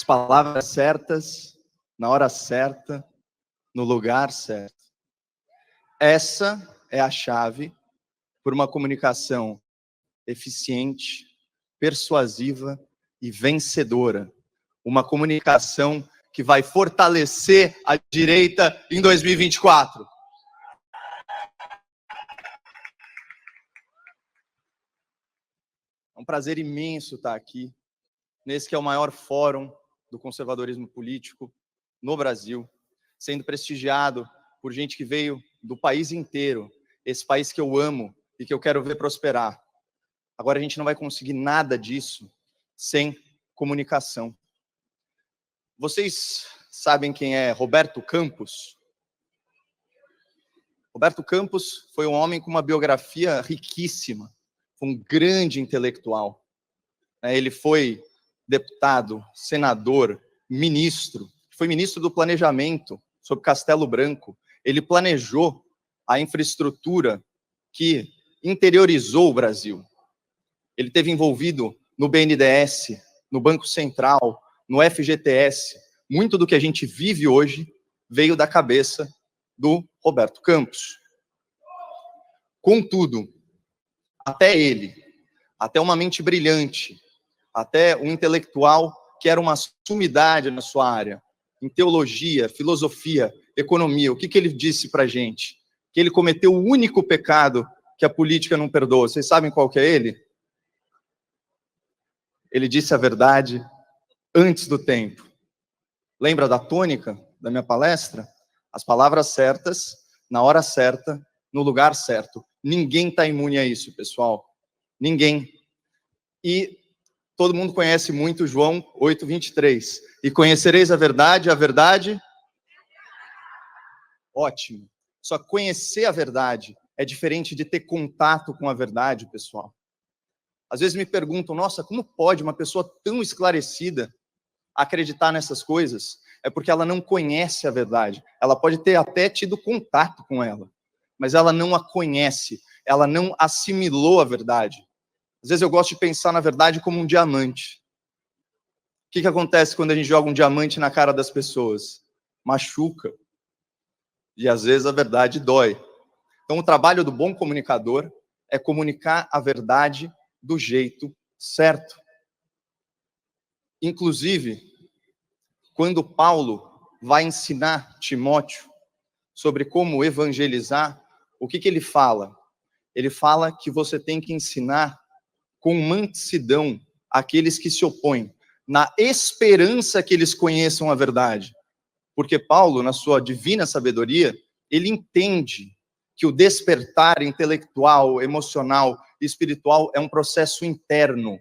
As palavras certas, na hora certa, no lugar certo. Essa é a chave por uma comunicação eficiente, persuasiva e vencedora. Uma comunicação que vai fortalecer a direita em 2024. É um prazer imenso estar aqui, nesse que é o maior fórum do conservadorismo político no Brasil, sendo prestigiado por gente que veio do país inteiro, esse país que eu amo e que eu quero ver prosperar. Agora, a gente não vai conseguir nada disso sem comunicação. Vocês sabem quem é Roberto Campos? Roberto Campos foi um homem com uma biografia riquíssima, um grande intelectual. Ele foi deputado, senador, ministro, foi ministro do Planejamento sob Castelo Branco. Ele planejou a infraestrutura que interiorizou o Brasil. Ele esteve envolvido no BNDES, no Banco Central, no FGTS. Muito do que a gente vive hoje veio da cabeça do Roberto Campos. Contudo, até ele, até uma mente brilhante, até um intelectual que era uma sumidade na sua área, em teologia, filosofia, economia, o que ele disse para a gente? Que ele cometeu o único pecado que a política não perdoa. Vocês sabem qual que é ele? Ele disse a verdade antes do tempo. Lembra da tônica da minha palestra? As palavras certas, na hora certa, no lugar certo. Ninguém está imune a isso, pessoal. Ninguém. E todo mundo conhece muito João 8:23. E conhecereis a verdade. Ótimo. Só conhecer a verdade é diferente de ter contato com a verdade, pessoal. Às vezes me perguntam, nossa, como pode uma pessoa tão esclarecida acreditar nessas coisas? É porque ela não conhece a verdade. Ela pode ter até tido contato com ela, mas ela não a conhece, ela não assimilou a verdade. Às vezes eu gosto de pensar na verdade como um diamante. O que acontece quando a gente joga um diamante na cara das pessoas? Machuca. E às vezes a verdade dói. Então o trabalho do bom comunicador é comunicar a verdade do jeito certo. Inclusive, quando Paulo vai ensinar Timóteo sobre como evangelizar, o que ele fala? Ele fala que você tem que ensinar com mansidão aqueles que se opõem, na esperança que eles conheçam a verdade. Porque Paulo, na sua divina sabedoria, ele entende que o despertar intelectual, emocional e espiritual é um processo interno.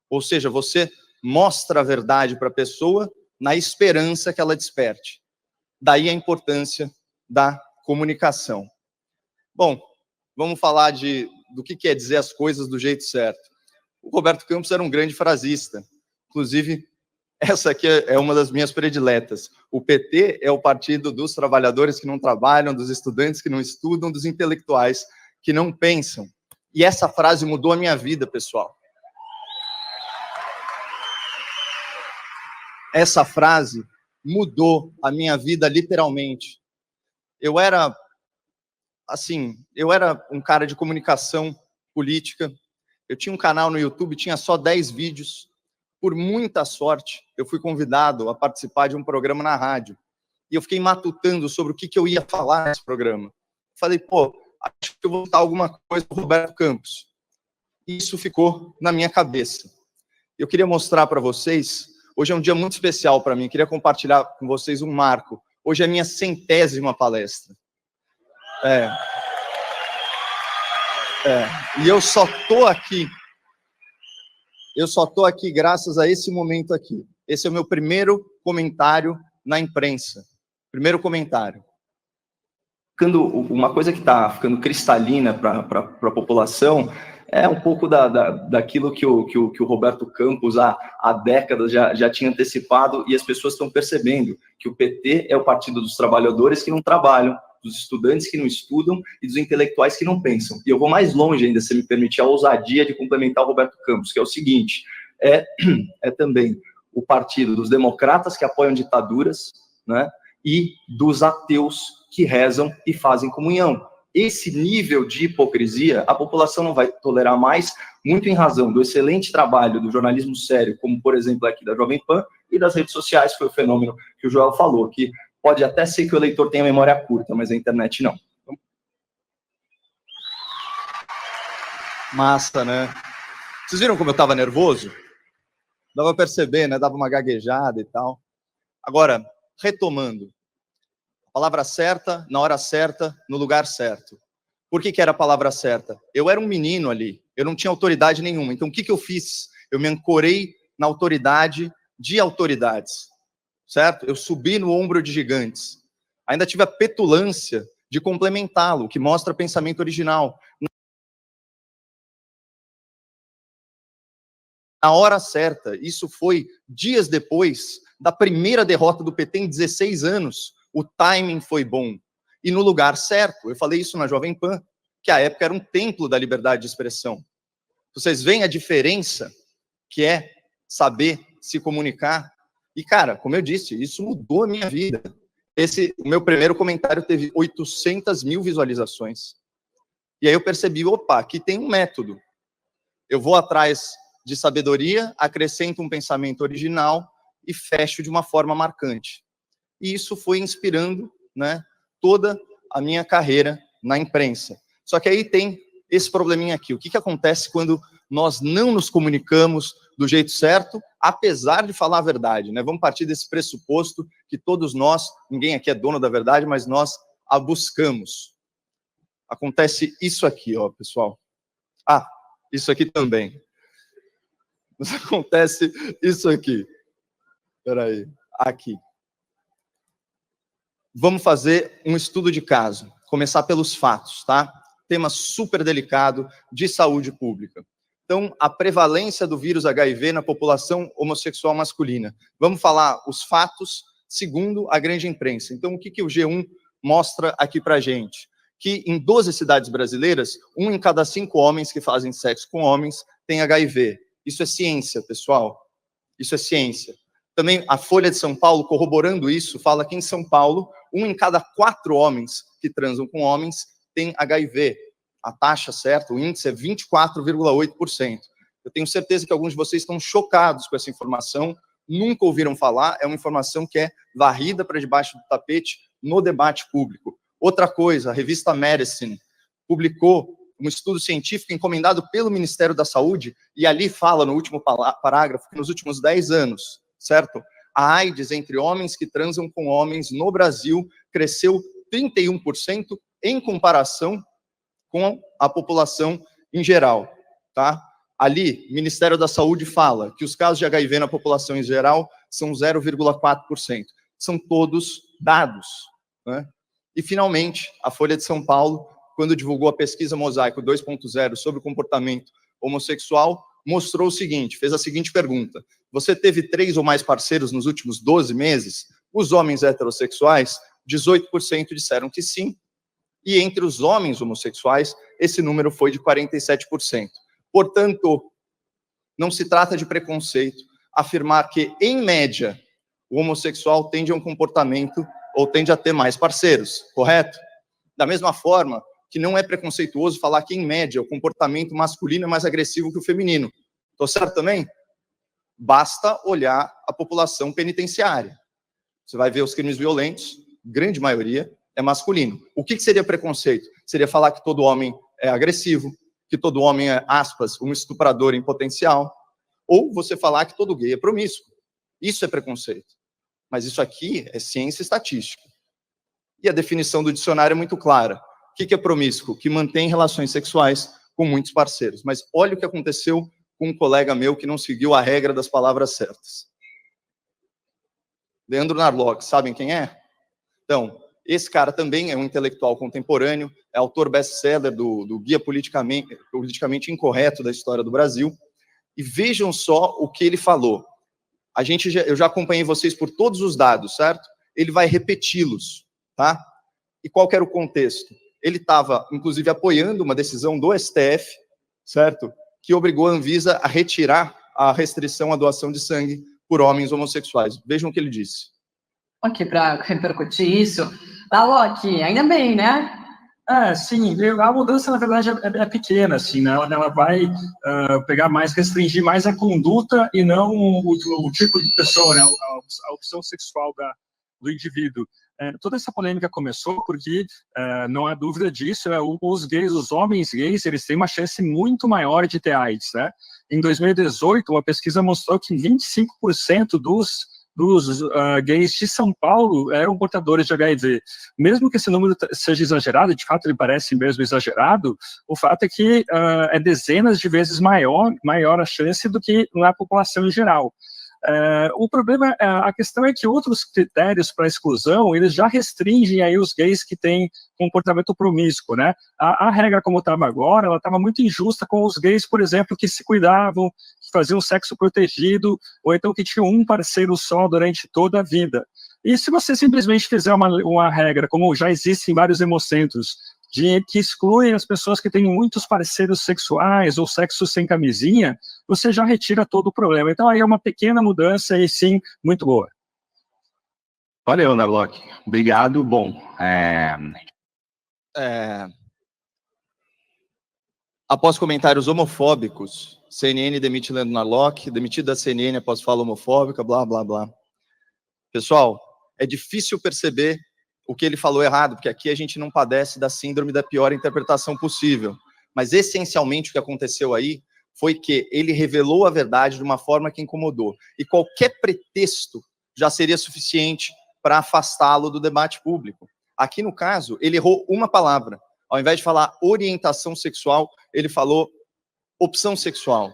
Ou seja, você mostra a verdade para a pessoa na esperança que ela desperte. Daí a importância da comunicação. Bom, vamos falar do que quer dizer as coisas do jeito certo. O Roberto Campos era um grande frasista. Inclusive, essa aqui é uma das minhas prediletas. O PT é o partido dos trabalhadores que não trabalham, dos estudantes que não estudam, dos intelectuais que não pensam. E essa frase mudou a minha vida, pessoal. Essa frase mudou a minha vida literalmente. Eu era um cara de comunicação política. Eu tinha um canal no YouTube, tinha só 10 vídeos. Por muita sorte, eu fui convidado a participar de um programa na rádio. E eu fiquei matutando sobre o que eu ia falar nesse programa. Falei, acho que eu vou botar alguma coisa do Roberto Campos. E isso ficou na minha cabeça. Eu queria mostrar para vocês, hoje é um dia muito especial para mim, eu queria compartilhar com vocês um marco. Hoje é a minha 100ª palestra. E eu só estou aqui graças a esse momento aqui. Esse é o meu primeiro comentário na imprensa. Primeiro comentário. Uma coisa que está ficando cristalina para a população é um pouco daquilo que o Roberto Campos há décadas já tinha antecipado, e as pessoas estão percebendo que o PT é o partido dos trabalhadores que não trabalham, dos estudantes que não estudam e dos intelectuais que não pensam. E eu vou mais longe ainda, se me permitir, a ousadia de complementar o Roberto Campos, que é o seguinte, também o partido dos democratas que apoiam ditaduras, né, e dos ateus que rezam e fazem comunhão. Esse nível de hipocrisia a população não vai tolerar mais, muito em razão do excelente trabalho do jornalismo sério, como, por exemplo, aqui da Jovem Pan, e das redes sociais, foi o fenômeno que o Joel falou, que pode até ser que o eleitor tenha memória curta, mas a internet não. Massa, né? Vocês viram como eu estava nervoso? Dava para perceber, né? Dava uma gaguejada e tal. Agora, retomando. A palavra certa, na hora certa, no lugar certo. Por que era a palavra certa? Eu era um menino ali, eu não tinha autoridade nenhuma. Então, o que eu fiz? Eu me ancorei na autoridade de autoridades, certo? Eu subi no ombro de gigantes. Ainda tive a petulância de complementá-lo, o que mostra pensamento original. Na hora certa, isso foi dias depois da primeira derrota do PT em 16 anos, o timing foi bom. E no lugar certo, eu falei isso na Jovem Pan, que à época era um templo da liberdade de expressão. Vocês veem a diferença que é saber se comunicar? E, cara, como eu disse, isso mudou a minha vida. O meu primeiro comentário teve 800 mil visualizações. E aí eu percebi, opa, aqui tem um método. Eu vou atrás de sabedoria, acrescento um pensamento original e fecho de uma forma marcante. E isso foi inspirando, né, toda a minha carreira na imprensa. Só que aí tem esse probleminha aqui. O que acontece quando nós não nos comunicamos do jeito certo, apesar de falar a verdade, né? Vamos partir desse pressuposto que todos nós, ninguém aqui é dono da verdade, mas nós a buscamos. Acontece isso aqui, ó, pessoal. Ah, isso aqui também. Acontece isso aqui. Espera aí. Aqui. Vamos fazer um estudo de caso. Começar pelos fatos, tá? Tema super delicado de saúde pública. Então, a prevalência do vírus HIV na população homossexual masculina. Vamos falar os fatos segundo a grande imprensa. Então, o que o G1 mostra aqui pra gente? Que em 12 cidades brasileiras, 1 em cada 5 homens que fazem sexo com homens tem HIV. Isso é ciência, pessoal. Isso é ciência. Também a Folha de São Paulo, corroborando isso, fala que em São Paulo, 1 em cada 4 homens que transam com homens tem HIV. A taxa certa, o índice é 24,8%. Eu tenho certeza que alguns de vocês estão chocados com essa informação, nunca ouviram falar, é uma informação que é varrida para debaixo do tapete no debate público. Outra coisa, a revista Medicine publicou um estudo científico encomendado pelo Ministério da Saúde, e ali fala, no último parágrafo, que nos últimos 10 anos, certo? A AIDS entre homens que transam com homens no Brasil cresceu 31% em comparação com a população em geral, tá? Ali, o Ministério da Saúde fala que os casos de HIV na população em geral são 0,4%. São todos dados, né? E, finalmente, a Folha de São Paulo, quando divulgou a pesquisa Mosaico 2.0 sobre o comportamento homossexual, mostrou o seguinte, fez a seguinte pergunta: você teve 3 ou mais parceiros nos últimos 12 meses? Os homens heterossexuais, 18% disseram que sim, e entre os homens homossexuais, esse número foi de 47%. Portanto, não se trata de preconceito afirmar que, em média, o homossexual tende a um comportamento ou tende a ter mais parceiros, correto? Da mesma forma que não é preconceituoso falar que, em média, o comportamento masculino é mais agressivo que o feminino. Estou certo também? Basta olhar a população penitenciária. Você vai ver os crimes violentos, grande maioria é masculino. O que seria preconceito? Seria falar que todo homem é agressivo, que todo homem é, aspas, um estuprador em potencial, ou você falar que todo gay é promíscuo. Isso é preconceito. Mas isso aqui é ciência estatística. E a definição do dicionário é muito clara. O que é promíscuo? Que mantém relações sexuais com muitos parceiros. Mas olha o que aconteceu com um colega meu que não seguiu a regra das palavras certas. Leandro Narlock, sabem quem é? Então, esse cara também é um intelectual contemporâneo, é autor best-seller do Guia Politicamente Incorreto da História do Brasil. E vejam só o que ele falou. Eu já acompanhei vocês por todos os dados, certo? Ele vai repeti-los, tá? E qual que era o contexto? Ele estava, inclusive, apoiando uma decisão do STF, certo? Que obrigou a Anvisa a retirar a restrição à doação de sangue por homens homossexuais. Vejam o que ele disse. Ok, para repercutir isso, Loki, ainda bem, né? Sim, a mudança, na verdade, é pequena, assim, né? Ela vai restringir mais a conduta e não o tipo de pessoa, né? A opção sexual do indivíduo. Toda essa polêmica começou porque, não há dúvida disso, os homens gays, eles têm uma chance muito maior de ter AIDS, né? Em 2018, uma pesquisa mostrou que 25% dos gays de São Paulo eram portadores de HIV. Mesmo que esse número seja exagerado, de fato ele parece mesmo exagerado, o fato é que é dezenas de vezes maior a chance do que na população em geral. O problema, a questão é que outros critérios para exclusão, eles já restringem aí os gays que têm comportamento promíscuo, né? A regra como estava agora, ela estava muito injusta com os gays, por exemplo, que se cuidavam, que faziam sexo protegido, ou então que tinham um parceiro só durante toda a vida. E se você simplesmente fizer uma regra, como já existe em vários hemocentros, que excluem as pessoas que têm muitos parceiros sexuais ou sexo sem camisinha, você já retira todo o problema. Então, aí é uma pequena mudança e, sim, muito boa. Valeu, Narlock. Obrigado. Bom, Após comentários homofóbicos, CNN demite Leandro Narlock, demitido da CNN após fala homofóbica, blá, blá, blá. Pessoal, é difícil perceber o que ele falou errado, porque aqui a gente não padece da síndrome da pior interpretação possível. Mas, essencialmente, o que aconteceu aí foi que ele revelou a verdade de uma forma que incomodou. E qualquer pretexto já seria suficiente para afastá-lo do debate público. Aqui, no caso, ele errou uma palavra. Ao invés de falar orientação sexual, ele falou opção sexual.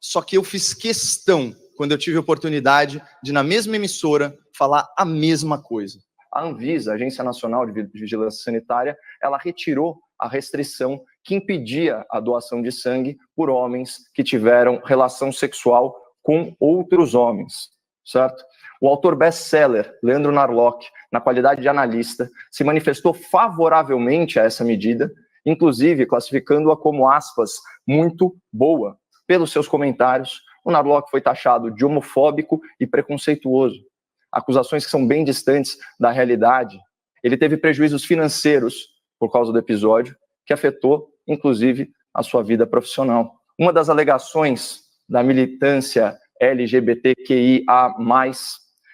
Só que eu fiz questão, quando eu tive a oportunidade de, na mesma emissora, falar a mesma coisa. A Anvisa, a Agência Nacional de Vigilância Sanitária, ela retirou a restrição que impedia a doação de sangue por homens que tiveram relação sexual com outros homens, certo? O autor best-seller, Leandro Narlock, na qualidade de analista, se manifestou favoravelmente a essa medida, inclusive classificando-a como, aspas, muito boa. Pelos seus comentários, o Narlock foi taxado de homofóbico e preconceituoso. Acusações que são bem distantes da realidade. Ele teve prejuízos financeiros por causa do episódio, que afetou, inclusive, a sua vida profissional. Uma das alegações da militância LGBTQIA+,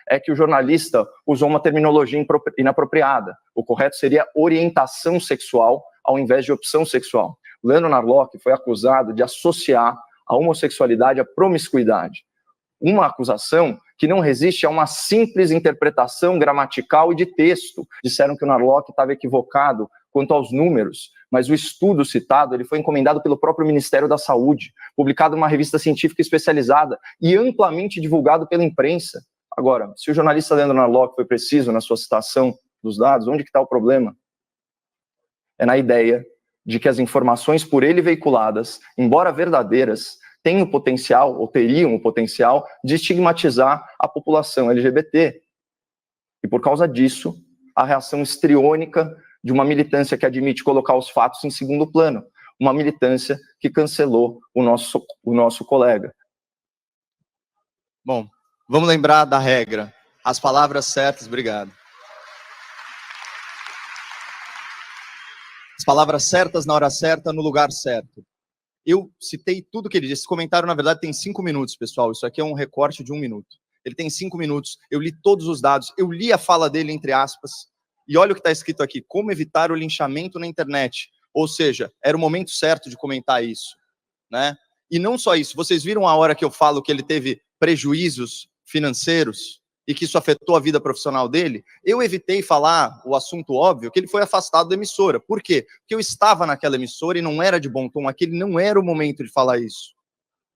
é que o jornalista usou uma terminologia inapropriada. O correto seria orientação sexual ao invés de opção sexual. Leandro Narlock foi acusado de associar a homossexualidade à promiscuidade. Uma acusação que não resiste a uma simples interpretação gramatical e de texto. Disseram que o Narlock estava equivocado quanto aos números, mas o estudo citado ele foi encomendado pelo próprio Ministério da Saúde, publicado numa revista científica especializada e amplamente divulgado pela imprensa. Agora, se o jornalista Leandro Narlock foi preciso na sua citação dos dados, onde que está o problema? É na ideia de que as informações por ele veiculadas, embora verdadeiras, têm o potencial, ou teriam o potencial, de estigmatizar a população LGBT. E por causa disso, a reação histriônica de uma militância que admite colocar os fatos em segundo plano, uma militância que cancelou o nosso colega. Bom, vamos lembrar da regra. As palavras certas, obrigado. As palavras certas na hora certa, no lugar certo. Eu citei tudo que ele disse. Esse comentário, na verdade, tem 5 minutos, pessoal. Isso aqui é um recorte de 1 minuto. Ele tem 5 minutos. Eu li todos os dados. Eu li a fala dele, entre aspas. E olha o que está escrito aqui. Como evitar o linchamento na internet. Ou seja, era o momento certo de comentar isso, né? E não só isso. Vocês viram a hora que eu falo que ele teve prejuízos financeiros e que isso afetou a vida profissional dele? Eu evitei falar o assunto óbvio, que ele foi afastado da emissora. Por quê? Porque eu estava naquela emissora e não era de bom tom, aquele não era o momento de falar isso,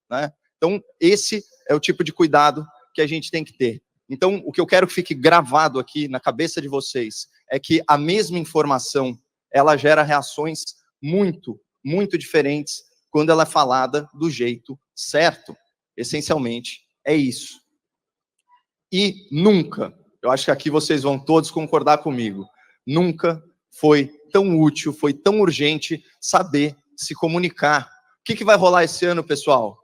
né? Então, esse é o tipo de cuidado que a gente tem que ter. Então, o que eu quero que fique gravado aqui na cabeça de vocês é que a mesma informação, ela gera reações muito, muito diferentes quando ela é falada do jeito certo. Essencialmente, é isso. E nunca, eu acho que aqui vocês vão todos concordar comigo, nunca foi tão útil, foi tão urgente saber se comunicar. O que vai rolar esse ano, pessoal?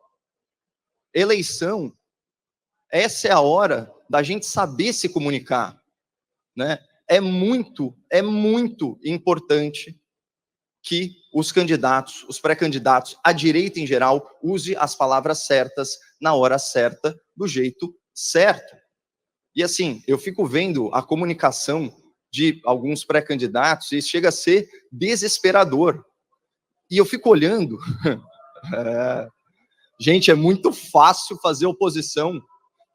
Eleição. essa é a hora da gente saber se comunicar, né? É muito importante que os candidatos, os pré-candidatos, a direita em geral, use as palavras certas, na hora certa, do jeito certo. E assim, eu fico vendo a comunicação de alguns pré-candidatos e chega a ser desesperador. E eu fico olhando... Gente, é muito fácil fazer oposição.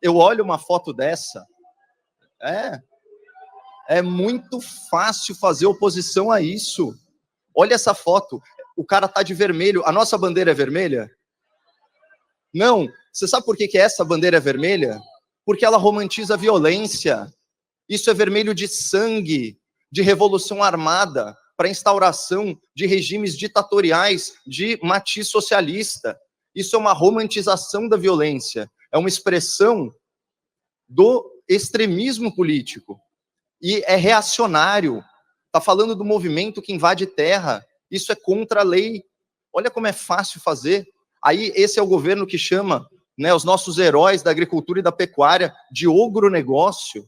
Eu olho uma foto dessa, é muito fácil fazer oposição a isso. Olha essa foto, o cara tá de vermelho. A nossa bandeira é vermelha? Não. Você sabe por que essa bandeira é vermelha? Porque ela romantiza a violência. Isso é vermelho de sangue, de revolução armada, para instauração de regimes ditatoriais de matiz socialista. Isso é uma romantização da violência. É uma expressão do extremismo político. E é reacionário. Está falando do movimento que invade terra. Isso é contra a lei. Olha como é fácil fazer. Aí esse é o governo que chama, né, os nossos heróis da agricultura e da pecuária de ogronegócio.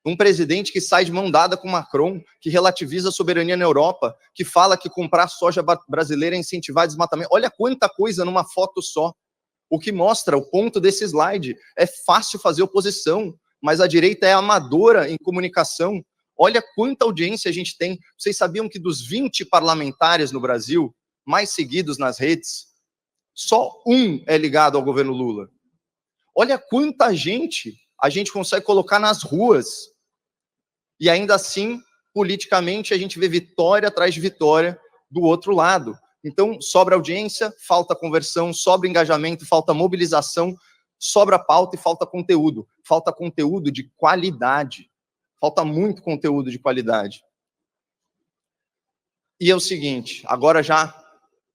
Um presidente que sai de mão dada com Macron, que relativiza a soberania na Europa, que fala que comprar soja brasileira é incentivar desmatamento. Olha quanta coisa numa foto só. O que mostra, o ponto desse slide, é fácil fazer oposição, mas a direita é amadora em comunicação. Olha quanta audiência a gente tem. Vocês sabiam que dos 20 parlamentares no Brasil, mais seguidos nas redes, só um é ligado ao governo Lula? Olha quanta gente a gente consegue colocar nas ruas. E ainda assim, politicamente, a gente vê vitória atrás de vitória do outro lado. Então, sobra audiência, falta conversão, sobra engajamento, falta mobilização, sobra pauta e falta conteúdo. Falta conteúdo de qualidade. Falta muito conteúdo de qualidade. E é o seguinte, agora já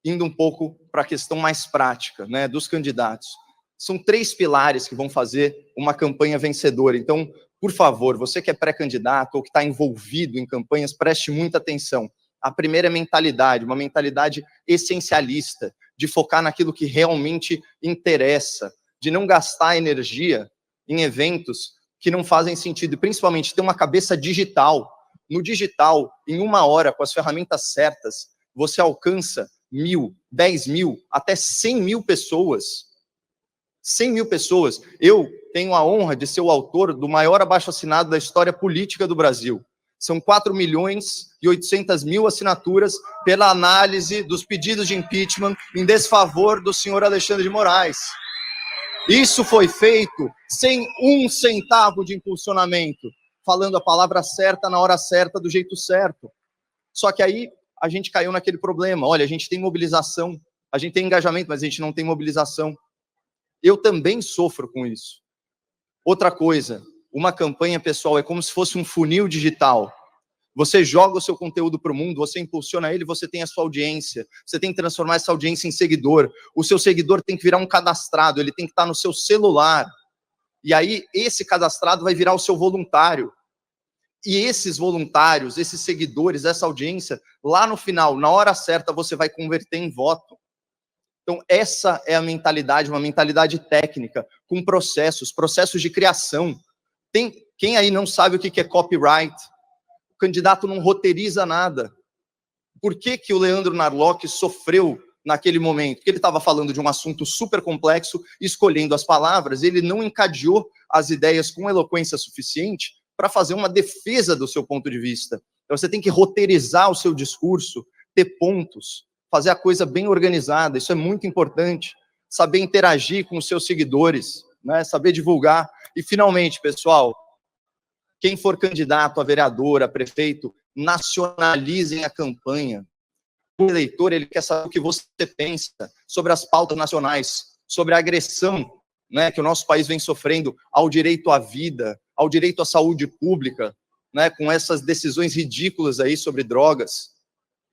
indo um pouco para a questão mais prática, né, dos candidatos. São 3 pilares que vão fazer uma campanha vencedora. Então, por favor, você que é pré-candidato ou que está envolvido em campanhas, preste muita atenção. A primeira é mentalidade, uma mentalidade essencialista, de focar naquilo que realmente interessa, de não gastar energia em eventos que não fazem sentido, e principalmente ter uma cabeça digital. No digital, em 1 hora, com as ferramentas certas, você alcança 1.000, 10.000, até 100.000 pessoas. 100.000 pessoas. Eu tenho a honra de ser o autor do maior abaixo-assinado da história política do Brasil. São 4.800.000 assinaturas pela análise dos pedidos de impeachment em desfavor do senhor Alexandre de Moraes. Isso foi feito sem 1 centavo de impulsionamento, falando a palavra certa na hora certa, do jeito certo. Só que aí a gente caiu naquele problema. Olha, a gente tem mobilização, a gente tem engajamento, mas a gente não tem mobilização. Eu também sofro com isso. Outra coisa, uma campanha, pessoal, é como se fosse um funil digital. Você joga o seu conteúdo para o mundo, você impulsiona ele, você tem a sua audiência. Você tem que transformar essa audiência em seguidor. O seu seguidor tem que virar um cadastrado, ele tem que estar no seu celular. E aí, esse cadastrado vai virar o seu voluntário. E esses voluntários, esses seguidores, essa audiência, lá no final, na hora certa, você vai converter em voto. Então, essa é a mentalidade, uma mentalidade técnica, com processos de criação. Quem aí não sabe o que é copyright? O candidato não roteiriza nada. Por que o Leandro Narlock sofreu naquele momento? Porque ele estava falando de um assunto super complexo, escolhendo as palavras, ele não encadeou as ideias com eloquência suficiente para fazer uma defesa do seu ponto de vista. Então, você tem que roteirizar o seu discurso, ter pontos, fazer a coisa bem organizada, isso é muito importante. Saber interagir com os seus seguidores, né? Saber divulgar. E, finalmente, pessoal, quem for candidato a vereador, a prefeito, nacionalizem a campanha. O eleitor, ele quer saber o que você pensa sobre as pautas nacionais, sobre a agressão, né, que o nosso país vem sofrendo ao direito à vida, ao direito à saúde pública, né, com essas decisões ridículas aí sobre drogas.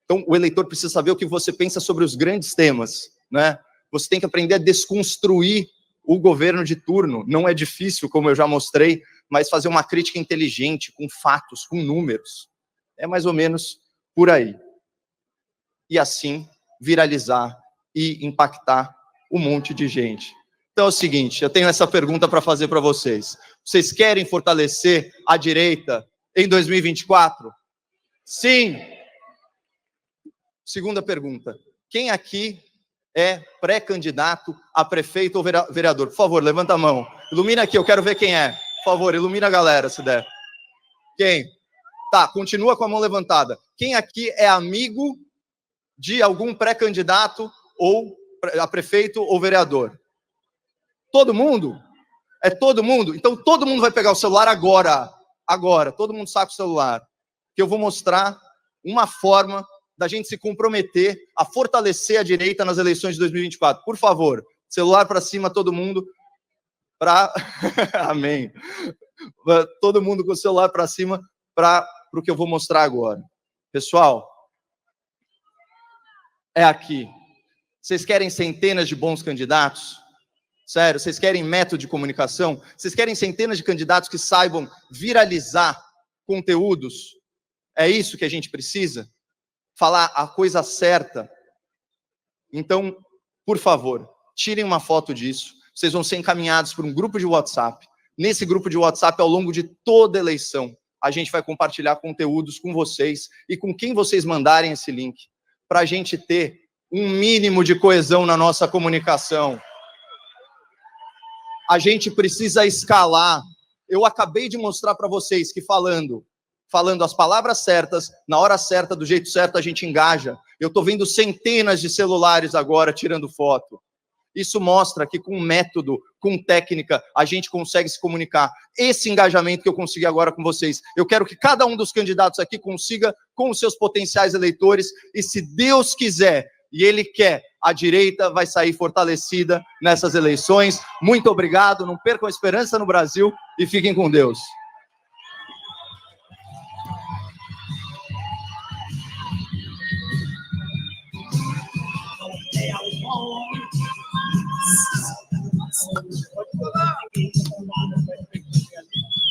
Então, o eleitor precisa saber o que você pensa sobre os grandes temas, né? Você tem que aprender a desconstruir o governo de turno. Não é difícil, como eu já mostrei, mas fazer uma crítica inteligente, com fatos, com números. É mais ou menos por aí. E assim, viralizar e impactar um monte de gente. Então, Então é o seguinte, eu tenho essa pergunta para fazer para vocês. Vocês querem fortalecer a direita em 2024? Sim. Segunda pergunta. Quem aqui é pré-candidato a prefeito ou vereador? Por favor, levanta a mão. Ilumina aqui, eu quero ver quem é. Por favor, ilumina a galera, se der. Quem? Tá, continua com a mão levantada. Quem aqui é amigo de algum pré-candidato ou a prefeito ou vereador? Todo mundo? É todo mundo? Então todo mundo vai pegar o celular agora. Agora, todo mundo saca o celular. Que eu vou mostrar uma forma da gente se comprometer a fortalecer a direita nas eleições de 2024. Por favor, celular para cima, todo mundo. Amém. Todo mundo com o celular para cima para o que eu vou mostrar agora. Pessoal, é aqui. Vocês querem centenas de bons candidatos? Sério, vocês querem método de comunicação? Vocês querem centenas de candidatos que saibam viralizar conteúdos? É isso que a gente precisa? Falar a coisa certa? Então, por favor, tirem uma foto disso. Vocês vão ser encaminhados por um grupo de WhatsApp. Nesse grupo de WhatsApp, ao longo de toda a eleição, a gente vai compartilhar conteúdos com vocês e com quem vocês mandarem esse link, para a gente ter um mínimo de coesão na nossa comunicação. A gente precisa escalar. Eu acabei de mostrar para vocês que falando as palavras certas, na hora certa, do jeito certo, a gente engaja. Eu estou vendo centenas de celulares agora tirando foto. Isso mostra que com método, com técnica, a gente consegue se comunicar. Esse engajamento que eu consegui agora com vocês, eu quero que cada um dos candidatos aqui consiga com os seus potenciais eleitores, e se Deus quiser, e Ele quer, a direita vai sair fortalecida nessas eleições. Muito obrigado, não percam a esperança no Brasil e fiquem com Deus. I was born